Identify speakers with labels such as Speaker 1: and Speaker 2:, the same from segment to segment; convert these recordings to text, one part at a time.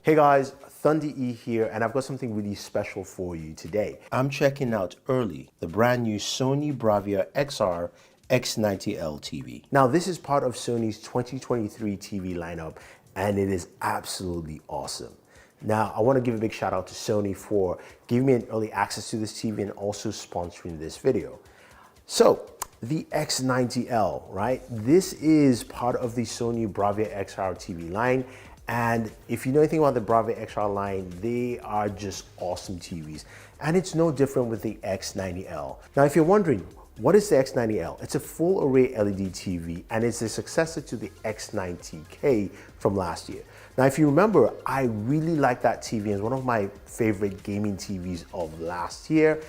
Speaker 1: Hey guys, Thunder E here, and I've got something really special for you today. I'm checking out early the brand new Sony Bravia XR X90L TV. Now, this is part of Sony's 2023 TV lineup, and it is absolutely awesome. Now, I want to give a big shout out to Sony for giving me an early access to this TV and also sponsoring this video. So, the X90L, right? This is part of the Sony Bravia XR TV line. And if you know anything about the Bravia XR line, they are just awesome TVs. And it's no different with the X90L. Now, if you're wondering, what is the X90L? It's a full array LED TV, and it's a successor to the X90K from last year. Now, if you remember, I really like that TV. It's one of my favorite gaming TVs of last year.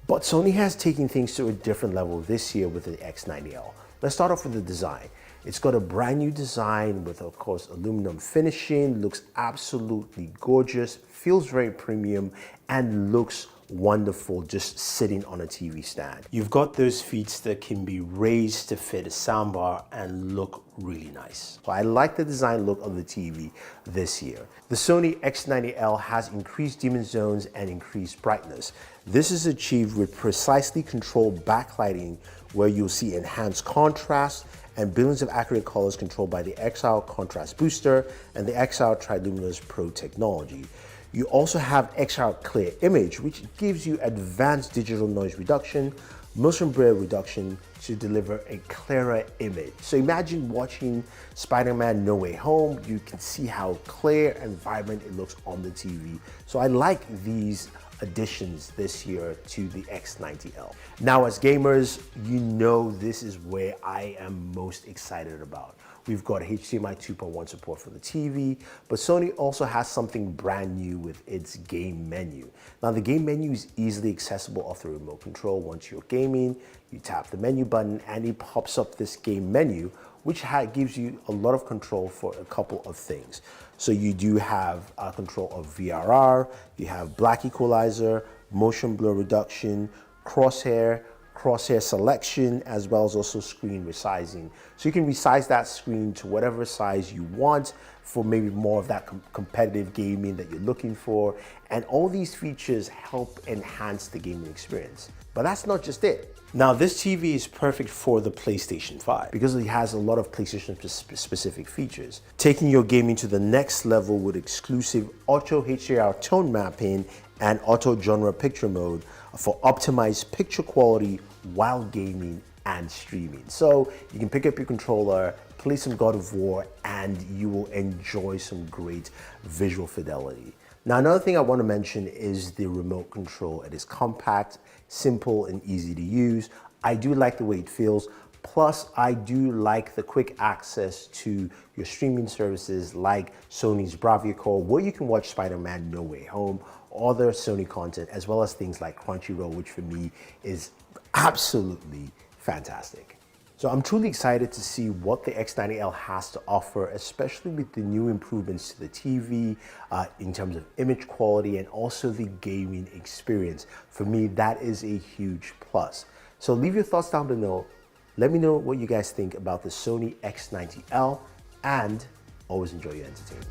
Speaker 1: But Sony has taken things to a different level this year with the X90L. Let's start off with the design. It's got a brand new design with, of course, aluminum finishing, looks absolutely gorgeous, feels very premium, and looks wonderful just sitting on a TV stand. You've got those feet that can be raised to fit a soundbar and look really nice. So I like the design look of the TV this year. The Sony X90L has increased dimming zones and increased brightness. This is achieved with precisely controlled backlighting, where you'll see enhanced contrast and billions of accurate colors controlled by the XR Contrast Booster and the XR Triluminous Pro technology. You also have XR Clear Image, which gives you advanced digital noise reduction, motion blur reduction to deliver a clearer image. So imagine watching Spider-Man No Way Home. You can see how clear and vibrant it looks on the TV. So I like these additions this year to the X90L. Now, as gamers, you know this is where I am most excited about. We've got HDMI 2.1 support for the TV, but Sony also has something brand new with its game menu. Now, the game menu is easily accessible off the remote control. Once you're gaming, you tap the menu button and it pops up this game menu, which gives you a lot of control for a couple of things. So you do have control of VRR, you have black equalizer, motion blur reduction, crosshair selection, as well as also screen resizing. So you can resize that screen to whatever size you want for maybe more of that competitive gaming that you're looking for. And all these features help enhance the gaming experience. But that's not just it. Now, this TV is perfect for the PlayStation 5 because it has a lot of PlayStation specific features, taking your gaming to the next level with exclusive Auto HDR tone mapping and auto genre picture mode for optimized picture quality while gaming and streaming. So you can pick up your controller, play some God of War, and you will enjoy some great visual fidelity. Now, another thing I want to mention is the remote control. It is compact, simple, and easy to use. I do like the way it feels. Plus, I do like the quick access to your streaming services like Sony's Bravia Core, where you can watch Spider-Man No Way Home, other Sony content, as well as things like Crunchyroll, which for me is absolutely fantastic. So I'm truly excited to see what the X90L has to offer, especially with the new improvements to the TV in terms of image quality and also the gaming experience. For me, that is a huge plus. So leave your thoughts down below. Let me know what you guys think about the Sony X90L, and always enjoy your entertainment.